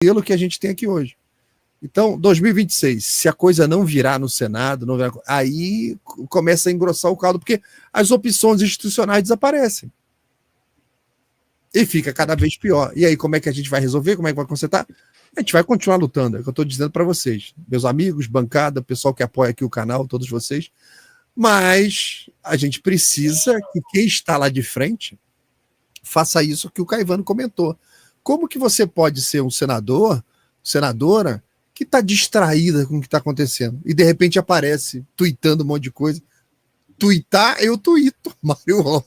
modelo que a gente tem aqui hoje. Então, 2026, se a coisa não virar no Senado, não virar, aí começa a engrossar o caldo, porque as opções institucionais desaparecem. E fica cada vez pior. E aí, como é que a gente vai resolver? Como é que vai consertar? A gente vai continuar lutando, é o que eu estou dizendo para vocês. Meus amigos, bancada, pessoal que apoia aqui o canal, todos vocês. Mas a gente precisa que quem está lá de frente faça isso que o Caivano comentou. Como que você pode ser um senador, senadora, que está distraída com o que está acontecendo e de repente aparece tweetando um monte de coisa? Tweetar, eu tuito. Mário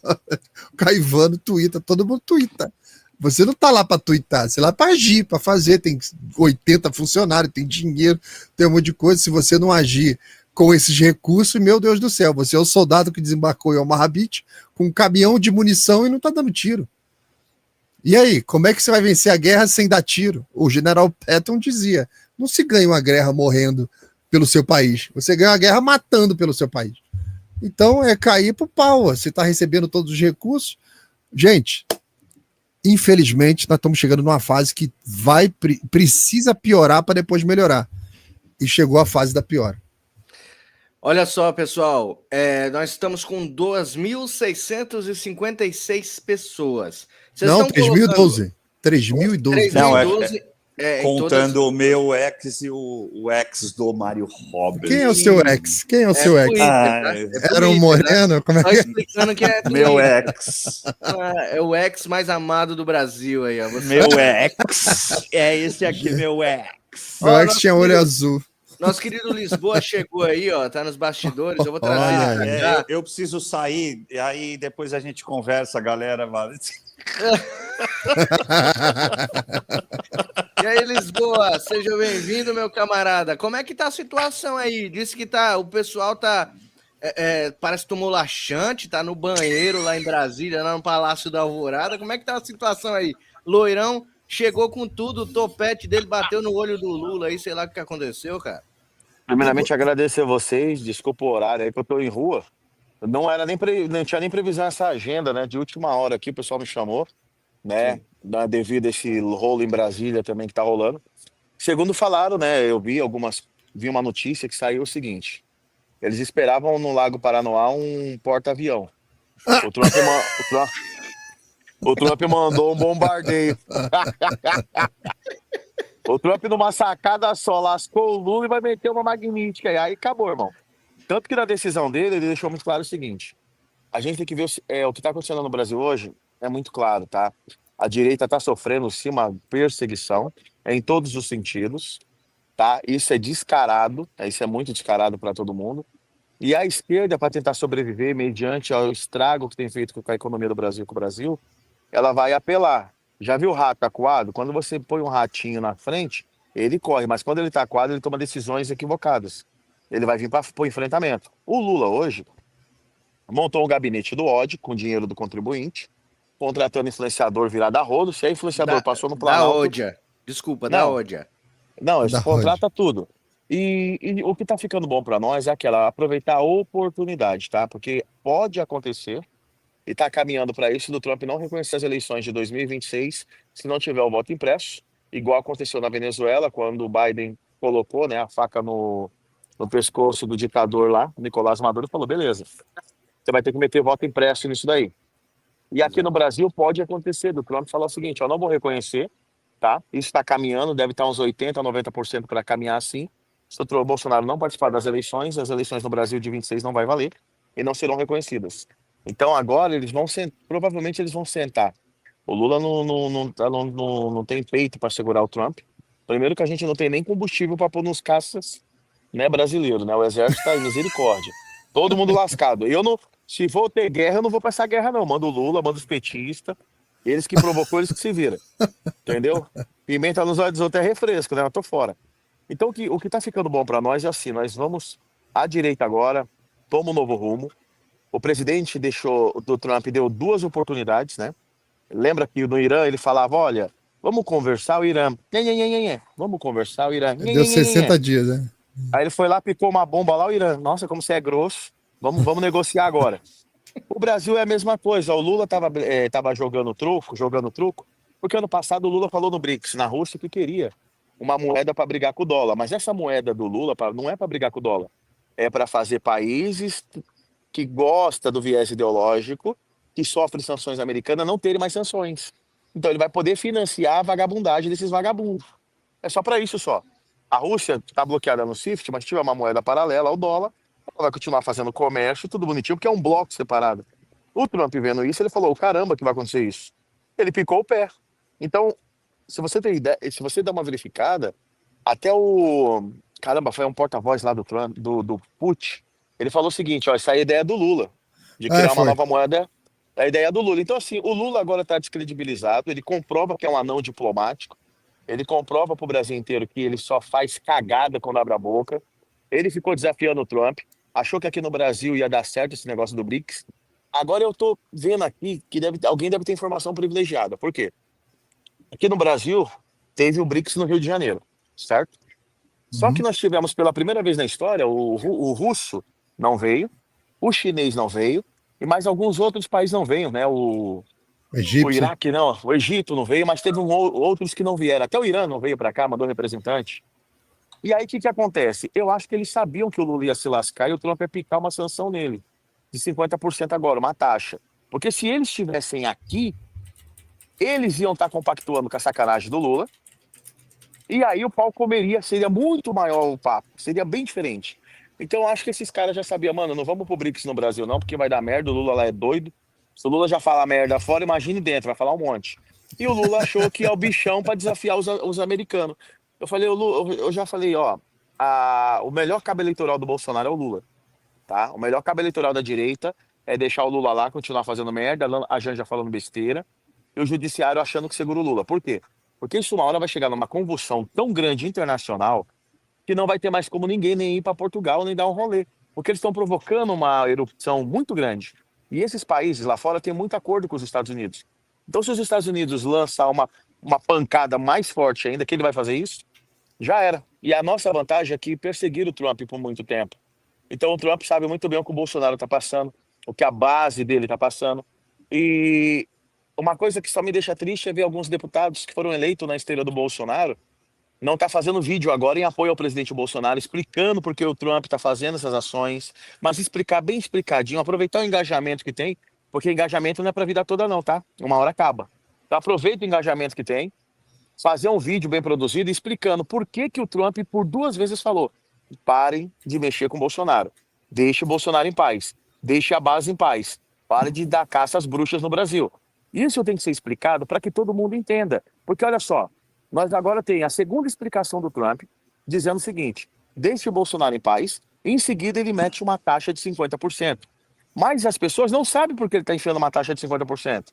Caivano tuita, todo mundo tuita. Você não está lá para tuitar, você está lá para agir, para fazer. Tem 80 funcionários, tem dinheiro, tem um monte de coisa. Se você não agir com esses recursos, meu Deus do céu, você é o soldado que desembarcou em Omaha Beach com um caminhão de munição e não está dando tiro. E aí, como é que você vai vencer a guerra sem dar tiro? O general Patton dizia, não se ganha uma guerra morrendo pelo seu país, você ganha uma guerra matando pelo seu país. Então é cair pro pau, você está recebendo todos os recursos. Gente, infelizmente nós estamos chegando numa fase que precisa piorar para depois melhorar. E chegou a fase da piora. Olha só, pessoal, nós estamos com 2.656 pessoas. Vocês não, 3.012. 3.012. Não, contando o meu ex e o ex do Mário Roberts. Quem é o seu ex? Quem é o seu ex? Twitter, tá? Era um moreno? Como é que explicando que é meu ex. É o ex mais amado do Brasil aí, ó. Meu ex. É esse aqui, meu ex. Meu ex tinha olho azul. Nosso querido Lisboa chegou aí, ó, tá nos bastidores, eu vou trazer ele pra cá. Eu preciso sair, e aí depois a gente conversa, galera. E aí, Lisboa, seja bem-vindo, meu camarada. Como é que tá a situação aí? Disse que o pessoal parece que tomou laxante, tá no banheiro lá em Brasília, lá no Palácio da Alvorada. Como é que tá a situação aí? Loirão chegou com tudo, o topete dele bateu no olho do Lula aí, sei lá o que aconteceu, cara. Primeiramente, agradecer a vocês, desculpa o horário aí, porque eu tô em rua. Não tinha nem previsão essa agenda, né? De última hora aqui, o pessoal me chamou, né? Devido a esse rolo em Brasília também que tá rolando. Segundo falaram, né? Eu vi uma notícia que saiu o seguinte: eles esperavam no Lago Paranoá um porta-avião. O Trump mandou um bombardeio. O Trump, numa sacada só, lascou o Lula e vai meter uma magnífica. E aí acabou, irmão. Tanto que na decisão dele, ele deixou muito claro o seguinte: a gente tem que ver o que está acontecendo no Brasil hoje, é muito claro, tá? A direita está sofrendo, sim, uma perseguição em todos os sentidos, tá? Isso é descarado, isso é muito descarado para todo mundo. E a esquerda, para tentar sobreviver mediante ao estrago que tem feito com a economia do Brasil, com o Brasil, ela vai apelar. Já viu o rato acuado? Quando você põe um ratinho na frente, ele corre, mas quando ele está acuado, ele toma decisões equivocadas. Ele vai vir para o enfrentamento. O Lula hoje montou um gabinete do ódio com dinheiro do contribuinte, contratando influenciador virado a rodo. Se a influenciador passou no Planalto... Da ódia. Desculpa, da ódia. Não, ele contrata tudo. E o que está ficando bom para nós é aproveitar a oportunidade, tá? Porque pode acontecer, e está caminhando para isso, do Trump não reconhecer as eleições de 2026 se não tiver o voto impresso, igual aconteceu na Venezuela, quando o Biden colocou, né, a faca no pescoço do ditador lá, Nicolás Maduro, e falou, beleza, você vai ter que meter voto impresso nisso daí. E aqui no Brasil pode acontecer, do Trump falar o seguinte: eu não vou reconhecer, tá? Isso está caminhando, deve estar uns 80% a 90% para caminhar assim. Se o Bolsonaro não participar das eleições, as eleições no Brasil de 26 não vai valer e não serão reconhecidas. Então agora provavelmente eles vão sentar. O Lula não tem peito para segurar o Trump. Primeiro que a gente não tem nem combustível para pôr nos caças, né, brasileiros, né? O exército está em misericórdia. Todo mundo lascado. Se for ter guerra, eu não vou para essa guerra não. Manda o Lula, manda os petistas. Eles que provocou, eles que se viram. Entendeu? Pimenta nos olhos dos outros é refresco, né? Eu tô fora. Então o que tá ficando bom para nós é assim: nós vamos à direita agora, toma um novo rumo. O presidente do Trump deu 2 oportunidades, né? Lembra que no Irã ele falava, olha, vamos conversar, o Irã, vamos conversar, o Irã. Deu 60 dias, né? Aí ele foi lá, picou uma bomba lá, o Irã, nossa, como você é grosso, vamos negociar agora. O Brasil é a mesma coisa, o Lula tava jogando truco, Porque ano passado o Lula falou no BRICS, na Rússia, que queria uma moeda para brigar com o dólar. Mas essa moeda do Lula não é para brigar com o dólar. É para fazer países que gostam do viés ideológico, que sofrem sanções americanas, não terem mais sanções. Então ele vai poder financiar a vagabundagem desses vagabundos. É só para isso só. A Rússia está bloqueada no SWIFT, mas tiver uma moeda paralela ao dólar, ela vai continuar fazendo comércio, tudo bonitinho, porque é um bloco separado. O Trump vendo isso, ele falou, caramba, que vai acontecer isso. Ele picou o pé. Então, se você tem ideia, se você dá uma verificada, até o... Caramba, foi um porta-voz lá do Trump, do Putin. Ele falou o seguinte, ó, essa é a ideia do Lula, de criar uma nova moeda, é a ideia do Lula. Então, assim, o Lula agora está descredibilizado, ele comprova que é um anão diplomático, ele comprova para o Brasil inteiro que ele só faz cagada quando abre a boca. Ele ficou desafiando o Trump, achou que aqui no Brasil ia dar certo esse negócio do BRICS. Agora eu tô vendo aqui que alguém deve ter informação privilegiada. Por quê? Aqui no Brasil teve o BRICS no Rio de Janeiro, certo? Só que nós tivemos pela primeira vez na história, o russo não veio, o chinês não veio, e mais alguns outros países não veio, né? O Iraque não, o Egito não veio, mas teve outros que não vieram. Até o Irã não veio para cá, mandou representante. E aí o que acontece? Eu acho que eles sabiam que o Lula ia se lascar e o Trump ia picar uma sanção nele, de 50% agora, uma taxa. Porque se eles estivessem aqui, eles iam estar compactuando com a sacanagem do Lula, e aí o pau comeria, seria muito maior o papo, seria bem diferente. Então eu acho que esses caras já sabiam, mano, não vamos pro BRICS no Brasil não, porque vai dar merda, o Lula lá é doido. Se o Lula já fala merda fora, imagine dentro, vai falar um monte. E o Lula achou que é o bichão para desafiar os americanos. Eu já falei, ó, o melhor cabo eleitoral do Bolsonaro é o Lula, tá? O melhor cabo eleitoral da direita é deixar o Lula lá, continuar fazendo merda, a Janja falando besteira, e o judiciário achando que segura o Lula. Por quê? Porque isso uma hora vai chegar numa convulsão tão grande internacional que não vai ter mais como ninguém nem ir para Portugal, nem dar um rolê. Porque eles estão provocando uma erupção muito grande. E esses países lá fora têm muito acordo com os Estados Unidos. Então, se os Estados Unidos lançar uma pancada mais forte ainda, que ele vai fazer isso, já era. E a nossa vantagem é que perseguiram o Trump por muito tempo. Então, o Trump sabe muito bem o que o Bolsonaro está passando, o que a base dele está passando. E uma coisa que só me deixa triste é ver alguns deputados que foram eleitos na esteira do Bolsonaro não tá fazendo vídeo agora em apoio ao presidente Bolsonaro, explicando por que o Trump está fazendo essas ações, mas explicar bem explicadinho, aproveitar o engajamento que tem, porque engajamento não é para a vida toda não, tá? Uma hora acaba. Então aproveita o engajamento que tem, fazer um vídeo bem produzido explicando por que o Trump por 2 vezes falou, parem de mexer com o Bolsonaro, deixe o Bolsonaro em paz, deixe a base em paz, pare de dar caça às bruxas no Brasil. Isso tem que ser explicado para que todo mundo entenda, porque olha só, nós agora temos a segunda explicação do Trump, dizendo o seguinte, deixe o Bolsonaro em paz, e em seguida ele mete uma taxa de 50%. Mas as pessoas não sabem por que ele está enfiando uma taxa de 50%.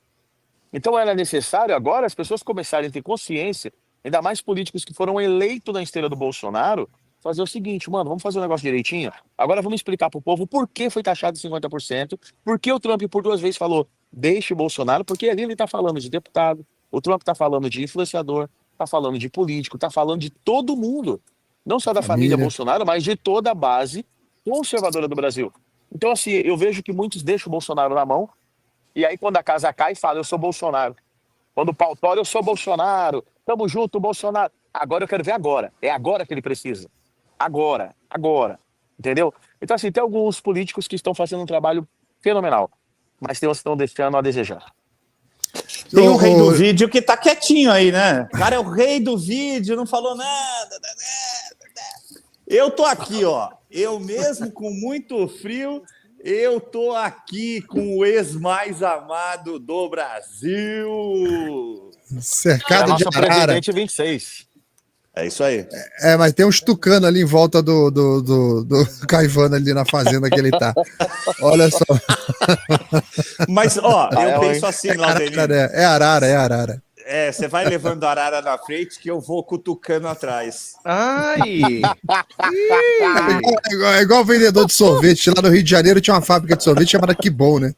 Então era necessário agora as pessoas começarem a ter consciência, ainda mais políticos que foram eleitos na esteira do Bolsonaro, fazer o seguinte, mano, vamos fazer um negócio direitinho, agora vamos explicar para o povo por que foi taxado de 50%, por que o Trump por 2 vezes falou, deixe o Bolsonaro, porque ali ele está falando de deputado, o Trump está falando de influenciador, está falando de político, está falando de todo mundo. Não só da família Bolsonaro, mas de toda a base conservadora do Brasil. Então, assim, eu vejo que muitos deixam o Bolsonaro na mão, e aí quando a casa cai, fala, eu sou Bolsonaro. Quando o pau tora, eu sou Bolsonaro. Tamo junto, Bolsonaro. Agora eu quero ver agora. É agora que ele precisa. Agora. Entendeu? Então, assim, tem alguns políticos que estão fazendo um trabalho fenomenal, mas tem outros que estão deixando a desejar. Tem o rei do vídeo que tá quietinho aí, né? O cara é o rei do vídeo, não falou nada. Eu tô aqui, ó. Eu mesmo com muito frio, eu tô aqui com o ex mais amado do Brasil. Cercado de arara. Presidente 26. É isso aí. Mas tem uns tucanos ali em volta do Caivano ali na fazenda que ele tá. Olha só. Mas, ó, eu penso assim, Laudelino. É arara. Você vai levando a arara na frente que eu vou cutucando atrás. Ai! É igual vendedor de sorvete. Lá no Rio de Janeiro tinha uma fábrica de sorvete chamada Que Bom, né?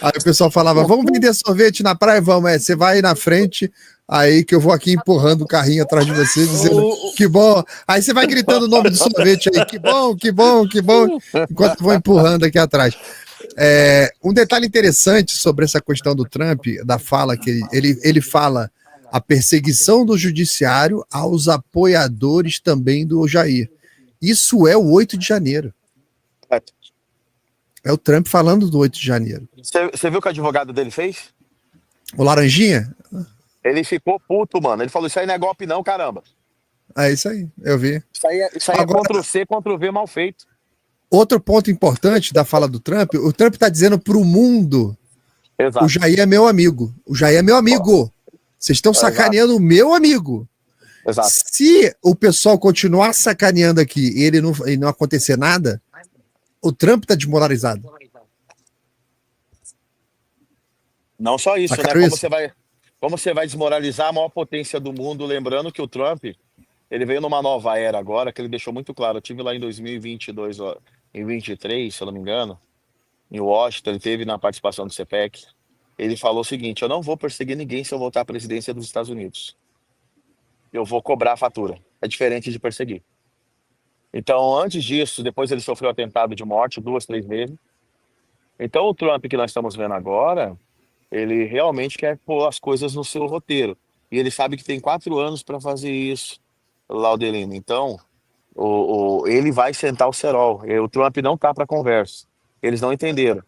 Aí o pessoal falava, vamos vender sorvete na praia? Vamos, você vai na frente, aí que eu vou aqui empurrando o carrinho atrás de você, dizendo, que bom. Aí você vai gritando o nome do sorvete aí, que bom, enquanto eu vou empurrando aqui atrás. Um detalhe interessante sobre essa questão do Trump, da fala que ele fala a perseguição do judiciário aos apoiadores também do Jair. Isso é o 8 de janeiro. É o Trump falando do 8 de janeiro. Você viu o que o advogado dele fez? O Laranjinha? Ele ficou puto, mano. Ele falou, isso aí não é golpe não, caramba. É isso aí, eu vi. Isso aí Agora, é Ctrl-C, Ctrl-V mal feito. outro ponto importante da fala do Trump, o Trump está dizendo para o mundo, Exato. o Jair é meu amigo. O Jair é meu amigo. Vocês estão sacaneando o meu amigo. Exato. Se o pessoal continuar sacaneando aqui e não acontecer nada, o Trump está desmoralizado. Não só isso, Sacaram né? isso? Como você vai desmoralizar a maior potência do mundo, lembrando que o Trump, ele veio numa nova era agora, que ele deixou muito claro. Eu tive lá em 2022, ó, em 23, se eu não me engano, em Washington, ele teve na participação do CPEC. Ele falou o seguinte, eu não vou perseguir ninguém se eu voltar à presidência dos Estados Unidos. Eu vou cobrar a fatura. É diferente de perseguir. Então, antes disso, depois ele sofreu atentado de morte, 2, 3 vezes. Então, o Trump que nós estamos vendo agora, ele realmente quer pôr as coisas no seu roteiro. E ele sabe que tem 4 anos para fazer isso, Laudelino. Então, ele vai sentar o cerol. O Trump não tá para conversa. Eles não entenderam.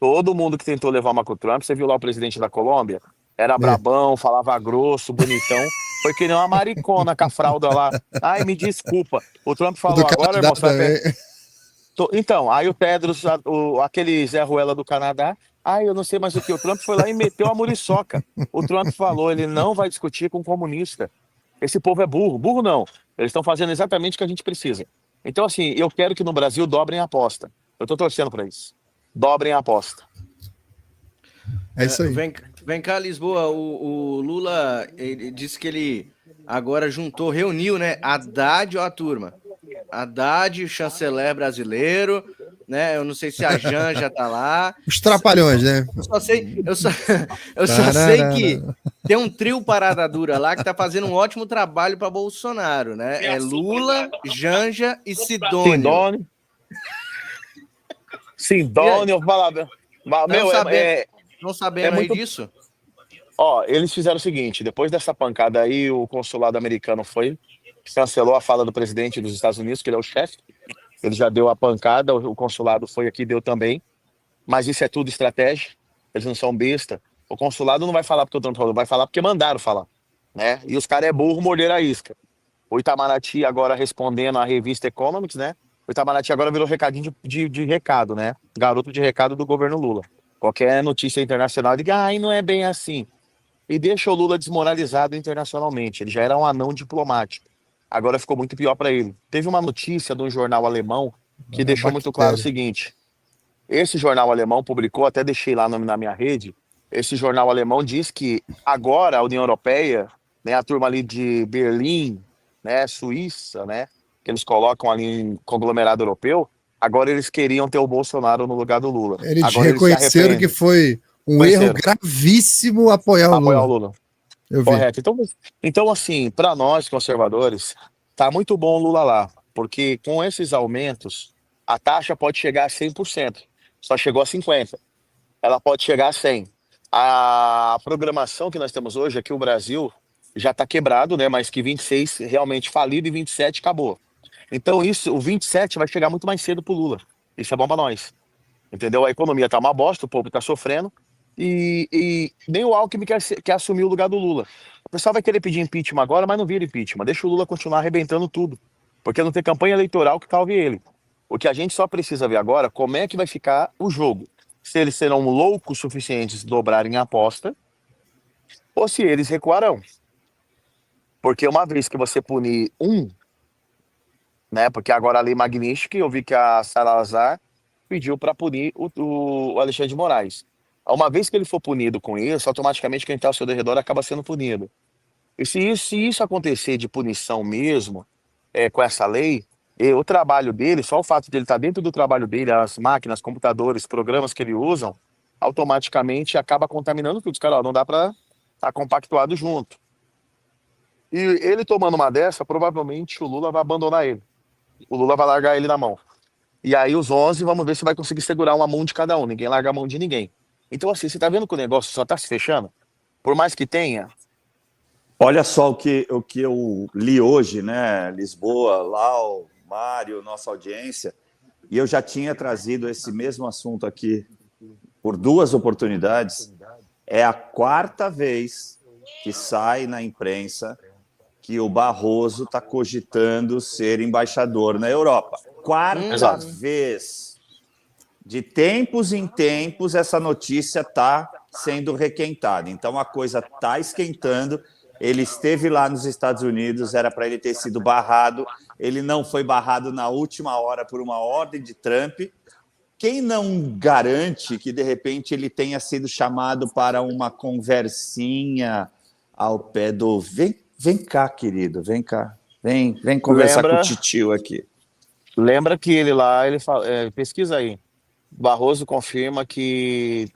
Todo mundo que tentou levar uma com o Trump, você viu lá o presidente da Colômbia? Era brabão, falava grosso, bonitão. Foi que nem uma maricona com a fralda lá. Ai, me desculpa. O Trump falou agora, irmão, então, aí o Tedros, aquele Zé Ruela do Canadá, eu não sei mais o que. O Trump foi lá e meteu a muriçoca. O Trump falou, ele não vai discutir com comunista. Esse povo é burro. Burro não. Eles estão fazendo exatamente o que a gente precisa. Então, assim, eu quero que no Brasil dobrem a aposta. Eu tô torcendo para isso. Dobrem a aposta. É isso aí. Vem cá, Lisboa. O Lula ele disse que ele agora reuniu, né? Haddad ou a turma? Haddad, o chanceler brasileiro, né? Eu não sei se a Janja tá lá. Os trapalhões, né? Eu só sei que tem um trio parada dura lá que tá fazendo um ótimo trabalho para Bolsonaro, né? É Lula, Janja e Sidônio. Sidônio, falava. Não sabendo aí disso? Ó, eles fizeram o seguinte, depois dessa pancada aí, o consulado americano cancelou a fala do presidente dos Estados Unidos, que ele é o chefe. Ele já deu a pancada, o consulado foi aqui, deu também. Mas isso é tudo estratégia, eles não são besta. O consulado não vai falar porque o Trump falou, vai falar porque mandaram falar, né? E os caras é burro, molheram a isca. O Itamaraty agora respondendo à revista Economics, né? O Itamaraty agora virou recadinho de recado, né? Garoto de recado do governo Lula. Qualquer notícia internacional, diga, não é bem assim. E deixa o Lula desmoralizado internacionalmente. Ele já era um anão diplomático. Agora ficou muito pior para ele. Teve uma notícia de um jornal alemão que deixou muito claro o seguinte. Esse jornal alemão publicou, até deixei lá na minha rede, esse jornal alemão diz que agora a União Europeia, né, a turma ali de Berlim, né, Suíça, né, que eles colocam ali em conglomerado europeu, agora eles queriam ter o Bolsonaro no lugar do Lula. Eles agora reconheceram que foi um erro gravíssimo apoiar o Lula. Correto. Então, assim, para nós conservadores, tá muito bom o Lula lá, porque com esses aumentos, a taxa pode chegar a 100%. Só chegou a 50%. Ela pode chegar a 100%. A programação que nós temos hoje é que o Brasil já está quebrado, né? Mas que 26 realmente falido e 27 acabou. Então, o 27 vai chegar muito mais cedo pro Lula. Isso é bom para nós. Entendeu? A economia tá uma bosta, o povo tá sofrendo. E nem o Alckmin quer assumir o lugar do Lula. O pessoal vai querer pedir impeachment agora, mas não vira impeachment. Deixa o Lula continuar arrebentando tudo. Porque não tem campanha eleitoral que calve ele. O que a gente só precisa ver agora, como é que vai ficar o jogo. Se eles serão loucos suficientes de dobrarem a aposta, ou se eles recuarão. Porque uma vez que você punir né? Porque agora a lei Magnitsky, eu vi que a Salazar pediu para punir o Alexandre de Moraes. Uma vez que ele for punido com isso, automaticamente quem está ao seu redor acaba sendo punido. E se isso acontecer de punição mesmo, com essa lei, o trabalho dele, só o fato de ele estar dentro do trabalho dele, as máquinas, computadores, programas que ele usa, automaticamente acaba contaminando tudo. Os caras, não dá para estar compactuado junto. E ele tomando uma dessa, provavelmente o Lula vai abandonar ele. O Lula vai largar ele na mão. E aí os 11, vamos ver se vai conseguir segurar uma mão de cada um. Ninguém larga a mão de ninguém. Então assim, você tá vendo que o negócio só tá se fechando? Por mais que tenha Olha só o que eu li hoje, né? Lisboa, Lau, Mário, nossa audiência, e eu já tinha trazido esse mesmo assunto aqui por 2 oportunidades. É a 4ª vez que sai na imprensa que o Barroso está cogitando ser embaixador na Europa. 4ª vez. De tempos em tempos, essa notícia está sendo requentada. Então, a coisa está esquentando. Ele esteve lá nos Estados Unidos, era para ele ter sido barrado. Ele não foi barrado na última hora por uma ordem de Trump. Quem não garante que, de repente, ele tenha sido chamado para uma conversinha ao pé do... Vem cá, querido, vem cá. Vem conversar com o titio aqui. Lembra que ele lá, ele fala, pesquisa aí. Barroso confirma que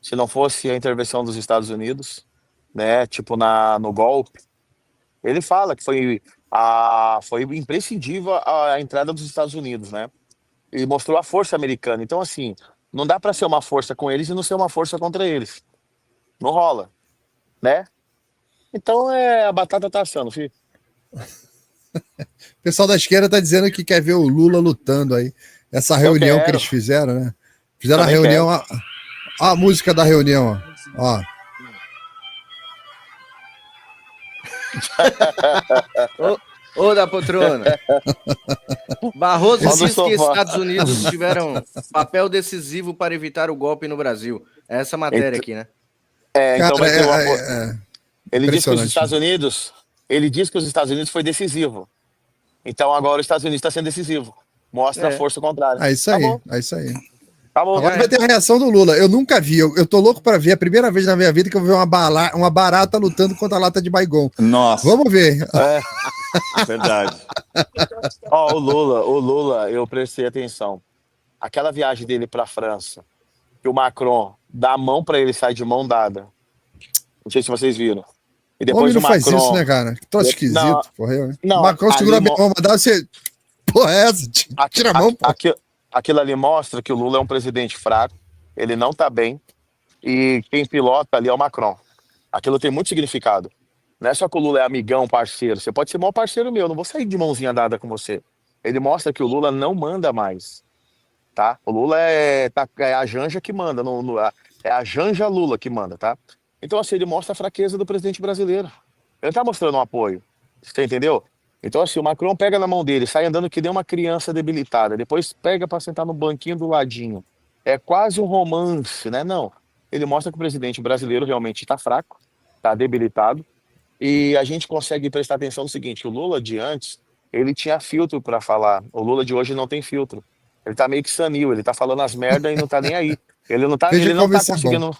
se não fosse a intervenção dos Estados Unidos, né, tipo no golpe, ele fala que foi imprescindível a entrada dos Estados Unidos, né? E mostrou a força americana. Então, assim, não dá para ser uma força com eles e não ser uma força contra eles. Não rola, né? Então, a batata tá assando, filho. O pessoal da esquerda tá dizendo que quer ver o Lula lutando aí. Essa reunião que eles fizeram, né? Fizeram também a reunião, a música da reunião, ó. Ô, da poltrona. Barroso diz que Estados Unidos tiveram papel decisivo para evitar o golpe no Brasil. É essa matéria aqui, né? Então vai ter ele diz que os Estados Unidos, foi decisivo. Então agora os Estados Unidos está sendo decisivo. Mostra a força contrária. É isso aí, é isso aí. Tá bom. Agora vai ter a reação do Lula. Eu nunca vi, eu tô louco para ver, a primeira vez na minha vida que eu vi uma barata lutando contra a lata de Baygon. Nossa. Vamos ver. Verdade. O Lula, eu prestei atenção. Aquela viagem dele para a França, que o Macron dá a mão para ele sair de mão dada. Não sei se vocês viram. E depois o Macron faz isso, né, cara? Que troço esquisito, porra. O Macron segura a minha mão, dá você... Porra, é essa? Tira a mão, pô. Aquilo ali mostra que o Lula é um presidente fraco, ele não tá bem, e quem pilota ali é o Macron. Aquilo tem muito significado. Não é só que o Lula é amigão, parceiro. Você pode ser maior parceiro meu, eu não vou sair de mãozinha dada com você. Ele mostra que o Lula não manda mais, tá? O Lula é a Janja que manda, é a Janja Lula que manda, tá? Então, assim, ele mostra a fraqueza do presidente brasileiro. Ele não tá mostrando um apoio, você entendeu? Então, assim, o Macron pega na mão dele, sai andando que nem uma criança debilitada, depois pega para sentar no banquinho do ladinho. É quase um romance, né? Não. Ele mostra que o presidente brasileiro realmente está fraco, está debilitado, e a gente consegue prestar atenção no seguinte: o Lula de antes, ele tinha filtro para falar. O Lula de hoje não tem filtro. Ele tá meio que sanil, ele tá falando as merdas e não tá nem aí. Ele não tá conseguindo...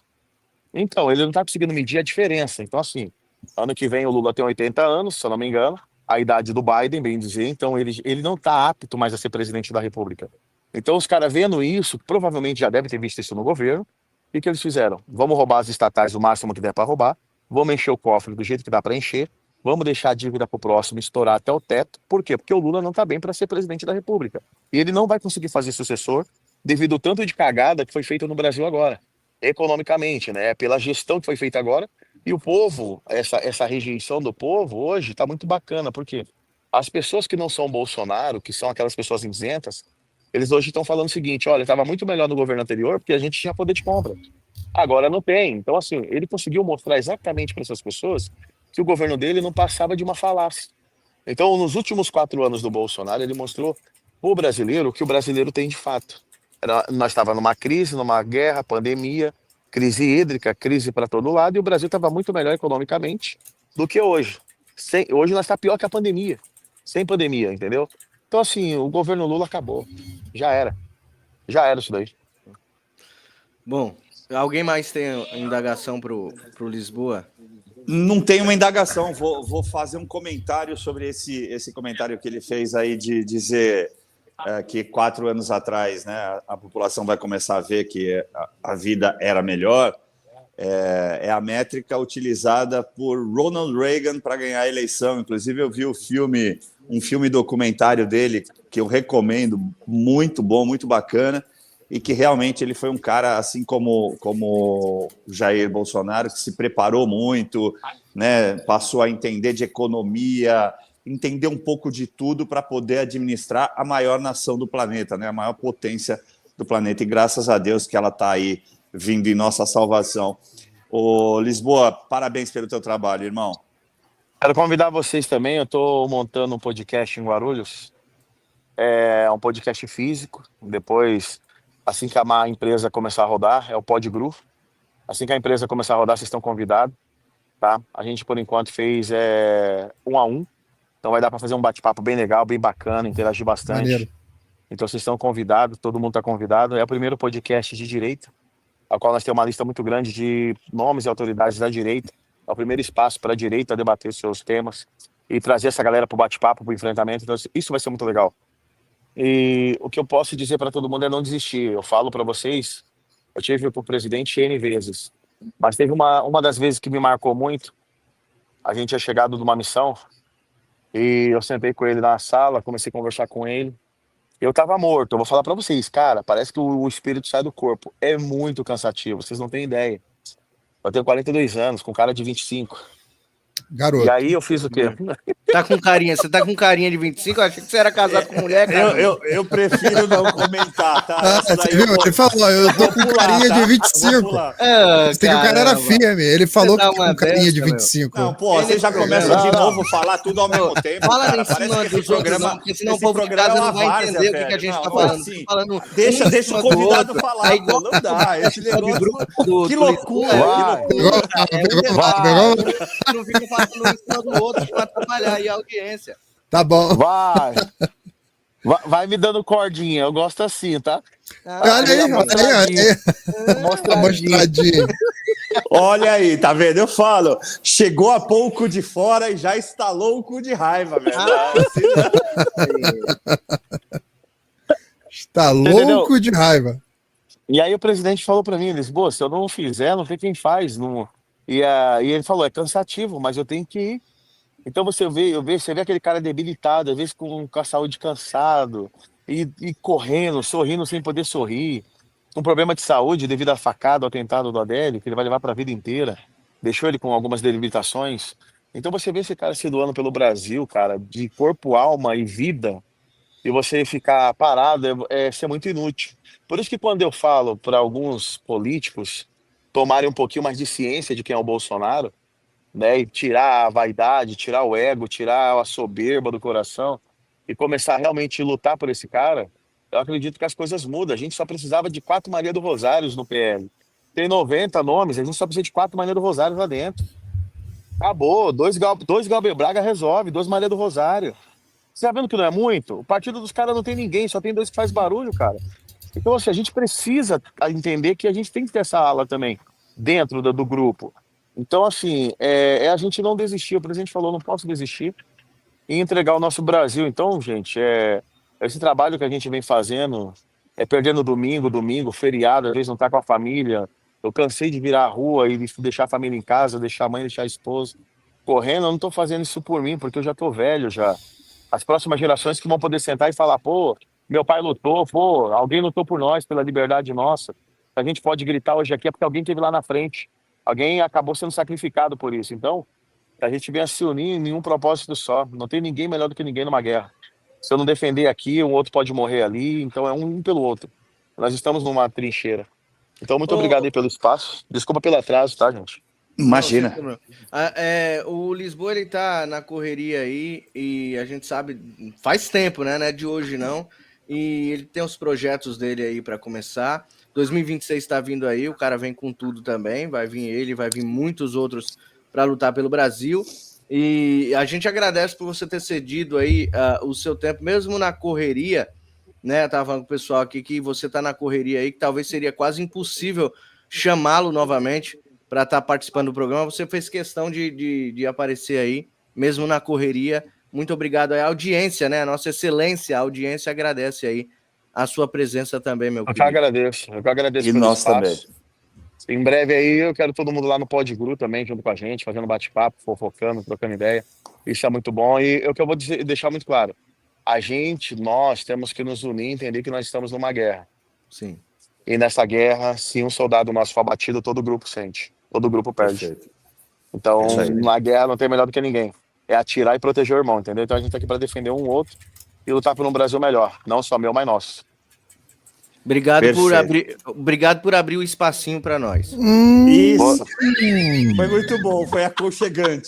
Então, ele não tá conseguindo medir a diferença. Então, assim, ano que vem o Lula tem 80 anos, se eu não me engano, a idade do Biden, bem dizer, então ele não está apto mais a ser presidente da República. Então os caras vendo isso, provavelmente já devem ter visto isso no governo, e o que eles fizeram? Vamos roubar as estatais o máximo que der para roubar, vamos encher o cofre do jeito que dá para encher, vamos deixar a dívida para o próximo estourar até o teto. Por quê? Porque o Lula não está bem para ser presidente da República. E ele não vai conseguir fazer sucessor devido ao tanto de cagada que foi feita no Brasil agora, economicamente, né? Pela gestão que foi feita agora. E o povo, essa rejeição do povo hoje está muito bacana, porque as pessoas que não são Bolsonaro, que são aquelas pessoas isentas, eles hoje estão falando o seguinte: olha, estava muito melhor no governo anterior porque a gente tinha poder de compra. Agora não tem. Então, assim, ele conseguiu mostrar exatamente para essas pessoas que o governo dele não passava de uma falácia. Então, nos últimos 4 anos do Bolsonaro, ele mostrou o brasileiro o que o brasileiro tem de fato. Nós estávamos numa crise, numa guerra, pandemia, crise hídrica, crise para todo lado, e o Brasil estava muito melhor economicamente do que hoje. Hoje nós está pior que a pandemia, sem pandemia, entendeu? Então, assim, o governo Lula acabou. Já era isso daí. Bom, alguém mais tem indagação pro Lisboa? Não tem uma indagação, vou fazer um comentário sobre esse comentário que ele fez aí de dizer que 4 anos atrás, né, a população vai começar a ver que a vida era melhor. É a métrica utilizada por Ronald Reagan para ganhar a eleição. Inclusive, eu vi um filme documentário dele, que eu recomendo, muito bom, muito bacana. e que realmente ele foi um cara, assim como o Jair Bolsonaro, que se preparou muito, né, passou a entender de economia, entender um pouco de tudo para poder administrar a maior nação do planeta, né, a maior potência do planeta, e graças a Deus que ela está aí vindo em nossa salvação. Ô, Lisboa, parabéns pelo teu trabalho, irmão. Quero convidar vocês também, eu estou montando um podcast em Guarulhos, é um podcast físico, depois, assim que a empresa começar a rodar, é o Podgru, assim que a empresa começar a rodar, vocês estão convidados, tá? A gente, por enquanto, fez 1 a 1, então vai dar para fazer um bate-papo bem legal, bem bacana, interagir bastante. Maneiro. Então vocês estão convidados, todo mundo está convidado, é o primeiro podcast de direita, ao qual nós temos uma lista muito grande de nomes e autoridades da direita. É o primeiro espaço para a direita debater seus temas e trazer essa galera para o bate-papo, para o enfrentamento. Então, isso vai ser muito legal. E o que eu posso dizer para todo mundo é não desistir. Eu falo para vocês, eu tive com o presidente N vezes, mas teve uma das vezes que me marcou muito. A gente tinha chegado de uma missão e eu sentei com ele na sala, comecei a conversar com ele. Eu tava morto, eu vou falar pra vocês, cara, parece que o espírito sai do corpo. É muito cansativo, vocês não têm ideia. Eu tenho 42 anos, com cara de 25. Garoto. E aí eu fiz o quê? Tá com carinha, você tá com carinha de 25? Eu achei que você era casado com mulher, cara. Eu prefiro não comentar, tá? Essa Você daí viu? Ele falou, eu tô com carinha de 25. Você tem que o cara era firme. Ele falou que tá com carinha de 25. Não, pô, você já começa de novo a falar tudo ao mesmo tempo. Fala cara. em cima Parece que esse dos outros, programa, porque senão o esse povo de programa casa é uma não vai várzea, entender o que velho. a gente Não, tá falando. assim, Falando deixa em o cima do convidado outro. falar, Aí, pô, não dá. Esse negócio... Que do loucura, Vai. que loucura. Pegou? não fica falando um em cima do outro pra atrapalhar aí a audiência. Tá bom. Vai me dando cordinha, eu gosto assim, tá? Olha aí. Mostradinho. Olha aí, tá vendo? Eu falo, chegou a pôr o cu de fora e já instalou o cu de raiva, velho. Está louco de raiva. E aí o presidente falou pra mim, Lisboa, se eu não fizer, não tem quem faz. Não... E ele falou, é cansativo, mas eu tenho que ir. Então você vê aquele cara debilitado, às vezes com a saúde cansado, e correndo, sorrindo sem poder sorrir, com problema de saúde devido à facada, ao atentado do Adélio, que ele vai levar para a vida inteira, deixou ele com algumas debilitações. Então você vê esse cara se doando pelo Brasil, cara, de corpo, alma e vida, e você ficar parado é ser muito inútil. Por isso que quando eu falo para alguns políticos tomarem um pouquinho mais de ciência de quem é o Bolsonaro, né, e tirar a vaidade, tirar o ego, tirar a soberba do coração e começar a realmente lutar por esse cara, eu acredito que as coisas mudam. A gente só precisava de 4 Maria do Rosários no PL. Tem 90 nomes, a gente só precisa de 4 Maria do Rosário lá dentro. Acabou, dois Gabriel Braga resolve, 2 Maria do Rosário. Você tá vendo que não é muito? O partido dos caras não tem ninguém, só tem 2 que faz barulho, cara. Então, assim, a gente precisa entender que a gente tem que ter essa ala também dentro do grupo. Então, assim, a gente não desistir. O presidente falou, não posso desistir e entregar o nosso Brasil. Então, gente, esse trabalho que a gente vem fazendo, perdendo domingo, feriado, às vezes não tá com a família. Eu cansei de virar a rua e deixar a família em casa, deixar a mãe, deixar a esposa correndo. Eu não tô fazendo isso por mim, porque eu já tô velho já. As próximas gerações que vão poder sentar e falar, pô, meu pai lutou, pô, alguém lutou por nós, pela liberdade nossa. A gente pode gritar hoje aqui é porque alguém esteve lá na frente. Alguém acabou sendo sacrificado por isso. Então, a gente vem a se unir em um propósito só. Não tem ninguém melhor do que ninguém numa guerra. Se eu não defender aqui, um outro pode morrer ali. Então, é um pelo outro. Nós estamos numa trincheira. Então, muito obrigado aí pelo espaço. Desculpa pelo atraso, tá, gente? Imagina. O Lisboa, ele tá na correria aí e a gente sabe, faz tempo, né? Não é de hoje, não. E ele tem os projetos dele aí para começar. 2026 está vindo aí, o cara vem com tudo também, vai vir ele, vai vir muitos outros para lutar pelo Brasil. E a gente agradece por você ter cedido aí o seu tempo, mesmo na correria, né? Eu tava falando com o pessoal aqui que você tá na correria aí, que talvez seria quase impossível chamá-lo novamente para estar participando do programa. Você fez questão de aparecer aí, mesmo na correria. Muito obrigado aí à audiência, né? A nossa excelência, a audiência agradece aí a sua presença também, meu querido. Eu que agradeço E pelo nós espaço. também. Em breve aí eu quero todo mundo lá no Podgru também, junto com a gente, fazendo bate-papo, fofocando, trocando ideia. Isso é muito bom. E o que eu vou deixar muito claro, nós temos que nos unir e entender que nós estamos numa guerra. Sim. E nessa guerra, se um soldado nosso for abatido, todo o grupo sente. Todo o grupo perde. Perfeito. Então, Isso aí. na guerra não tem melhor do que ninguém. É atirar e proteger o irmão, entendeu? Então a gente tá aqui para defender um outro e lutar por um Brasil melhor. Não só meu, mas nosso. Obrigado por abrir o espacinho para nós. Isso. Foi muito bom, foi aconchegante.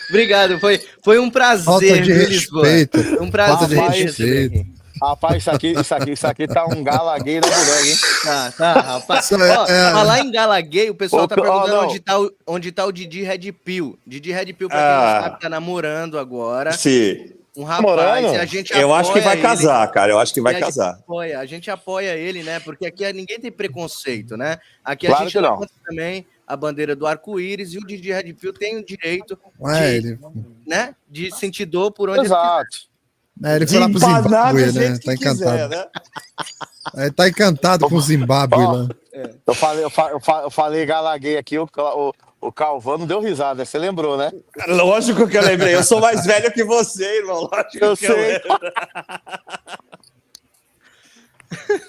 Obrigado, foi um prazer, Falta de viu, Lisboa? respeito. Foi um prazer. Falta de respeito. Rapaz, isso aqui tá um galaguei na bodega, hein? Tá, rapaz. Isso Ó, é- falar em galaguei, o pessoal tá Ô, perguntando não. onde tá o Didi Red Pill. Didi Red Pill, pra quem não sabe, tá namorando agora. Sim. Um rapaz, Namorando? e a gente Eu acho que vai apoia ele. casar, cara. Eu acho que vai E casar. A gente apoia ele, né? Porque aqui ninguém tem preconceito, né? Aqui Claro a gente que não. levanta também a bandeira do arco-íris e o Didi Red Pill tem o direito Ué, ele, né, de sentir dor por onde Exato. ele De foi lá pro empanar do Zimbábue, né? jeito Tá que quiser, encantado. né? Ele tá encantado com o Zimbábue Ó, lá. Eu falei galaguei aqui, o Calvão não deu risada, você lembrou, né? Lógico que eu lembrei. Eu sou mais velho que você, irmão. Lógico Eu que sei. lembro.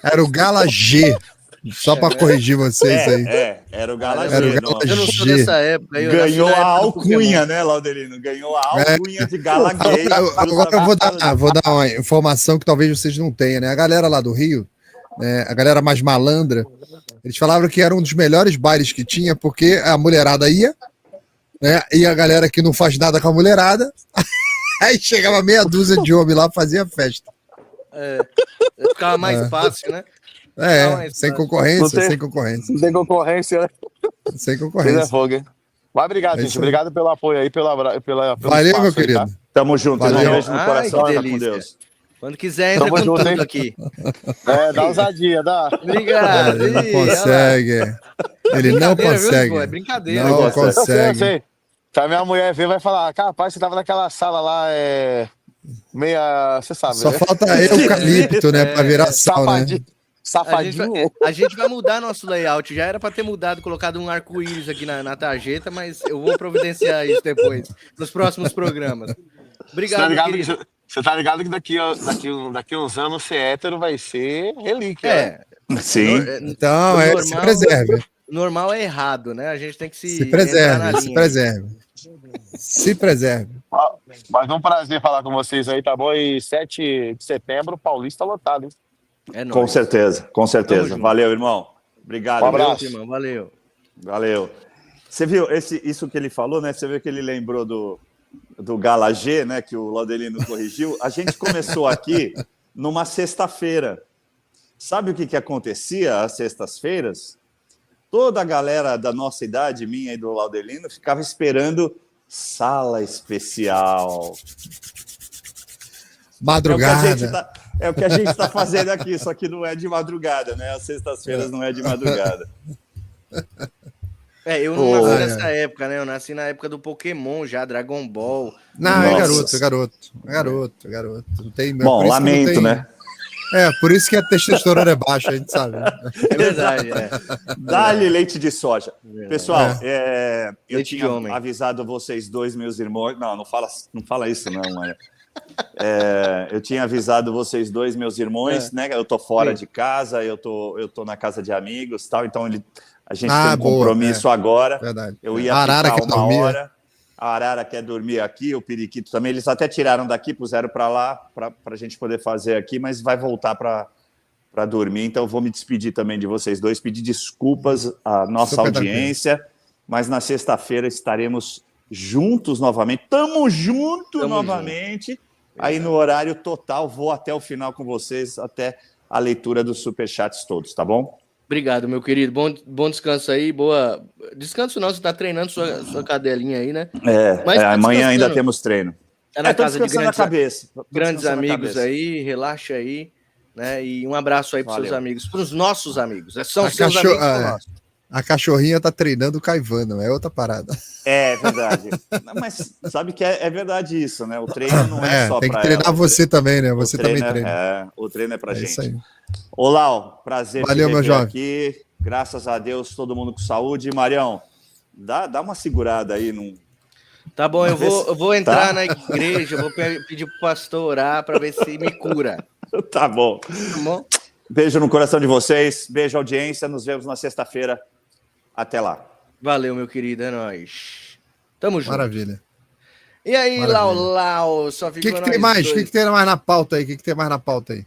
Era o Gala G. Só pra corrigir vocês aí. Era o Gala Era o G, Gala não. eu não sou G. dessa época. Eu nasci Ganhou na a época do alcunha, né, Laudelino? Ganhou a alcunha de Gala Gay. Agora eu vou dar uma informação que talvez vocês não tenham, né? A galera lá do Rio, né, a galera mais malandra, eles falavam que era um dos melhores bailes que tinha, porque a mulherada ia, né? E a galera que não faz nada com a mulherada, aí chegava meia dúzia de homem lá, fazia festa. Ficava mais fácil, né? Sem concorrência, Não tem- sem concorrência. Não tem concorrência, né? Sem Vocês é concorrência. fogo, hein? Mas obrigado, É gente. isso aí. Obrigado pelo apoio aí, pelo Valeu, espaço meu aí, querido. tá? Tamo junto, Valeu. irmão. Beijo no Ai, coração. que Fica com delícia. Deus. Quando quiser, entra Tamo com junto, tudo hein? aqui. Dá ousadia, dá. Obrigado. Ele não Ih, olha lá. consegue. Ele não Brincadeira, viu, consegue. Lisboa? É brincadeira. Não cara. Eu sei, Eu consegue. sei. Se a minha mulher ver, vai falar, capaz, você tava naquela sala lá, meia, você sabe, Só né? falta eucalipto, né? Pra virar sal, né? Safadinho. A gente vai mudar nosso layout. Já era para ter mudado, colocado um arco-íris aqui na tarjeta, mas eu vou providenciar isso depois, nos próximos programas. Obrigado, meu querido. Você tá ligado que daqui uns anos ser hétero vai ser relíquia, né? Sim. Então, se normal- preserve. Normal é errado, né? A gente tem que se Se entrar na preserve, se linha. preserve. Se preserve. Mas é um prazer falar com vocês aí, tá bom? E 7 de setembro, Paulista lotado, hein? É Com nóis. certeza, com Tamo certeza. junto. Valeu, irmão. Obrigado. Um viu? abraço. Irmão, valeu. Valeu. Você viu isso que ele falou, né? Você viu que ele lembrou do Gala G, né? Que o Laudelino corrigiu. A gente começou aqui numa sexta-feira. Sabe o que acontecia às sextas-feiras? Toda a galera da nossa idade, minha e do Laudelino, ficava esperando sala especial. Madrugada. É o que a gente está fazendo aqui, só que não é de madrugada, né? As sextas-feiras não é de madrugada. Eu não Pô, nasci nessa época, né? Eu nasci na época do Pokémon já, Dragon Ball. Não, é Nossa. garoto. Não tem, Bom, por isso que não lamento, tem- né? Por isso que a testosterona é baixa, a gente sabe. É verdade, Dá-lhe leite de soja. Pessoal, eu Leite de tinha homem. avisado vocês dois, meus irmãos. Não fala isso, não, Maria. Eu tinha avisado vocês dois, meus irmãos, né? Eu tô fora Sim. de casa, eu tô na casa de amigos, tal. Então a gente Ah, tem um boa, compromisso agora. Verdade. Eu ia A Arara ficar quer uma dormir. hora. A Arara quer dormir aqui, o Periquito também. Eles até tiraram daqui, puseram para lá, para a gente poder fazer aqui, mas vai voltar para dormir. Então, eu vou me despedir também de vocês dois, pedir desculpas à nossa Super audiência, mas na sexta-feira estaremos juntos novamente. Tamo junto novamente. Aí, no horário total, vou até o final com vocês, até a leitura dos superchats todos, tá bom? Obrigado, meu querido. Bom descanso aí. Boa. Descanso não, você tá treinando sua cadelinha aí, né? Mas tá amanhã ainda descansando. temos treino. Tá na Tô casa de descansando a cabeça. Tô grandes descansando a amigos cabeça. aí, relaxa aí, né? E um abraço aí pros seus Valeu. amigos, pros nossos amigos. São A seus cachorro- amigos, são nossos. A cachorrinha tá treinando o Caivano, é outra parada. É verdade. Não, mas sabe que é verdade isso, né? O treino não é só Tem que para treinar ela. você também, né? Você O treino também treina. o treino é pra É gente. isso aí. Ô, Lau, prazer Valeu, te meu rever jovem. aqui. Graças a Deus, todo mundo com saúde. Marião, dá uma segurada aí. Tá bom, eu vou entrar Tá. na igreja, eu vou pedir pro pastor orar para ver se me cura. Tá bom. Tá bom? Beijo no coração de vocês, beijo audiência, nos vemos na sexta-feira. Até lá. Valeu, meu querido, é nóis. Tamo junto. Maravilha. E aí, Maravilha. Lau, só O ficou que nós tem mais? O dois. que tem mais na pauta aí? O que tem mais na pauta aí?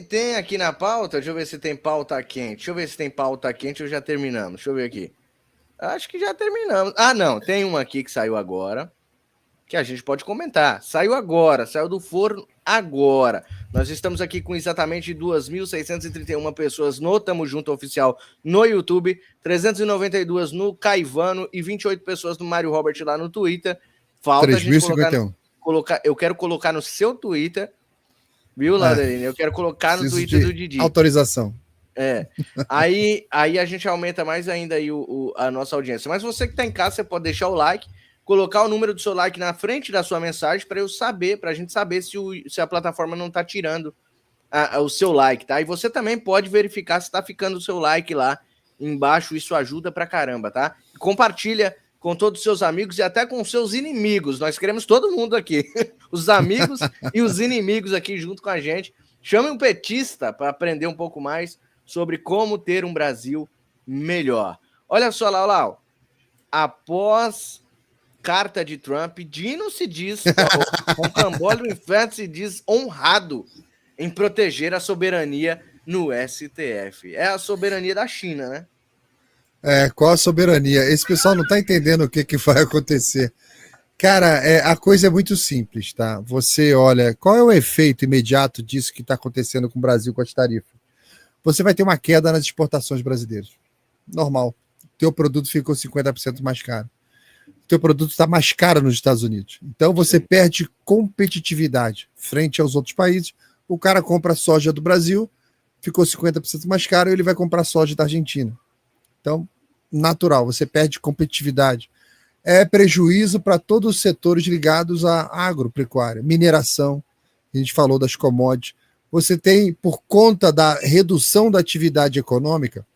Tem aqui na pauta, deixa eu ver se tem pauta quente. Deixa eu ver se tem pauta quente ou já terminamos. Deixa eu ver aqui. Acho que já terminamos. Ah, não, tem uma aqui que saiu agora, que a gente pode comentar. Saiu agora, saiu do forno agora. Nós estamos aqui com exatamente 2.631 pessoas no Tamo Junto Oficial no YouTube, 392 no Caivano e 28 pessoas no Mário Robert lá no Twitter. Falta a gente 3.051. eu quero colocar no seu Twitter, viu, Laudelino? Eu quero colocar no Preciso Twitter de do Didi. autorização. Aí a gente aumenta mais ainda aí a nossa audiência. Mas você que está em casa, você pode deixar o like, colocar o número do seu like na frente da sua mensagem para eu saber, para a gente saber se a plataforma não está tirando o seu like, tá? E você também pode verificar se está ficando o seu like lá embaixo, isso ajuda pra caramba, tá? Compartilha com todos os seus amigos e até com os seus inimigos. Nós queremos todo mundo aqui, os amigos e os inimigos aqui junto com a gente. Chame um petista para aprender um pouco mais sobre como ter um Brasil melhor. Olha só, Lau. Após carta de Trump, Dino se diz, com Cambódio Inferno se diz honrado em proteger a soberania no STF. É a soberania da China, né? Qual a soberania? Esse pessoal não está entendendo o que vai acontecer. Cara, a coisa é muito simples, tá? Você olha, qual é o efeito imediato disso que está acontecendo com o Brasil com as tarifas? Você vai ter uma queda nas exportações brasileiras. Normal. Teu produto ficou 50% mais caro. Teu produto está mais caro nos Estados Unidos. Então você perde competitividade frente aos outros países. O cara compra soja do Brasil, ficou 50% mais caro, e ele vai comprar soja da Argentina. Então, natural, você perde competitividade. É prejuízo para todos os setores ligados à agropecuária, mineração, a gente falou das commodities. Você tem, por conta da redução da atividade econômica,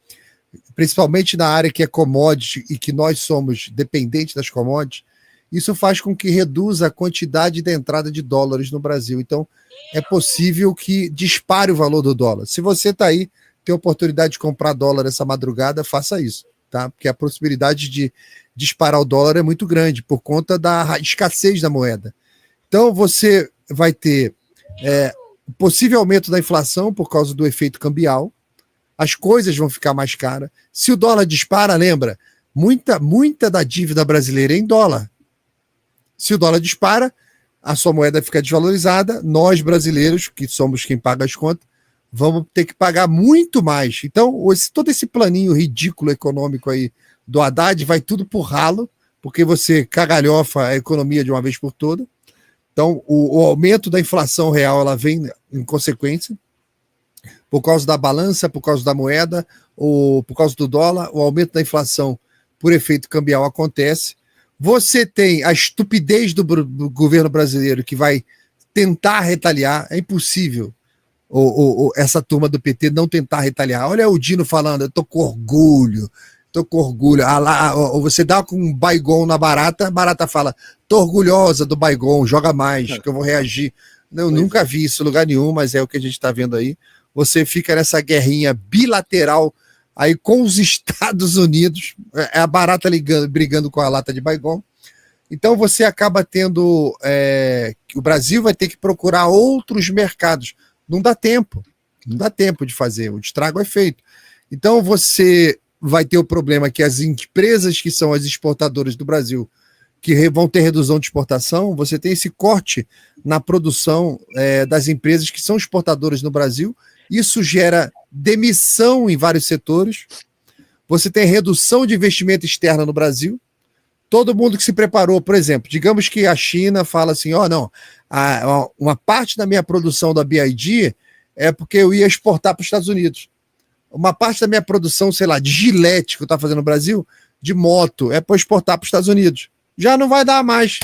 principalmente na área que é commodity e que nós somos dependentes das commodities, isso faz com que reduza a quantidade de entrada de dólares no Brasil. Então, é possível que dispare o valor do dólar. Se você está aí, tem oportunidade de comprar dólar essa madrugada, faça isso, tá? Porque a possibilidade de disparar o dólar é muito grande por conta da escassez da moeda. Então, você vai ter possível aumento da inflação por causa do efeito cambial, as coisas vão ficar mais caras. Se o dólar dispara, lembra, muita da dívida brasileira é em dólar. Se o dólar dispara, a sua moeda fica desvalorizada, nós brasileiros, que somos quem paga as contas, vamos ter que pagar muito mais. Então, todo esse planinho ridículo econômico aí do Haddad vai tudo por ralo, porque você cagalhofa a economia de uma vez por toda. Então, o aumento da inflação real, ela vem em consequência, por causa da balança, por causa da moeda, ou por causa do dólar, o aumento da inflação por efeito cambial acontece. Você tem a estupidez do governo brasileiro que vai tentar retaliar, é impossível essa turma do PT não tentar retaliar. Olha o Dino falando, eu tô com orgulho. Você dá com um Baygon na barata, a barata fala, tô orgulhosa do Baygon, joga mais, que eu vou reagir. Eu nunca vi isso em lugar nenhum, mas é o que a gente está vendo aí. Você fica nessa guerrinha bilateral aí com os Estados Unidos, é a barata brigando com a lata de Baygon. Então você acaba tendo que o Brasil vai ter que procurar outros mercados. Não dá tempo de fazer, o estrago é feito. Então você vai ter o problema que as empresas que são as exportadoras do Brasil, que vão ter redução de exportação, você tem esse corte na produção das empresas que são exportadoras no Brasil. Isso gera demissão em vários setores. Você tem redução de investimento externo no Brasil. Todo mundo que se preparou, por exemplo, digamos que a China fala assim, uma parte da minha produção da BYD é porque eu ia exportar para os Estados Unidos. Uma parte da minha produção, sei lá, de gilete que eu estava fazendo no Brasil, de moto, é para exportar para os Estados Unidos. Já não vai dar mais.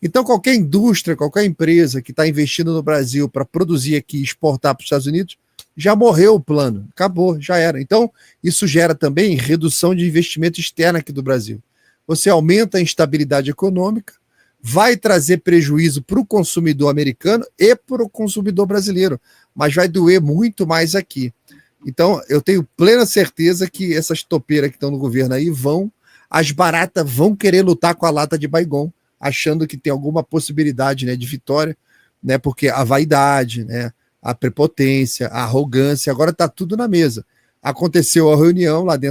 Então, qualquer indústria, qualquer empresa que está investindo no Brasil para produzir aqui e exportar para os Estados Unidos, já morreu o plano, acabou, já era. Então, isso gera também redução de investimento externo aqui do Brasil. Você aumenta a instabilidade econômica, vai trazer prejuízo para o consumidor americano e para o consumidor brasileiro, mas vai doer muito mais aqui. Então, eu tenho plena certeza que essas topeiras que estão no governo aí as baratas vão querer lutar com a lata de Baygon, achando que tem alguma possibilidade, né, de vitória, né, porque a vaidade, né, a prepotência, a arrogância, agora está tudo na mesa. Aconteceu a reunião lá dentro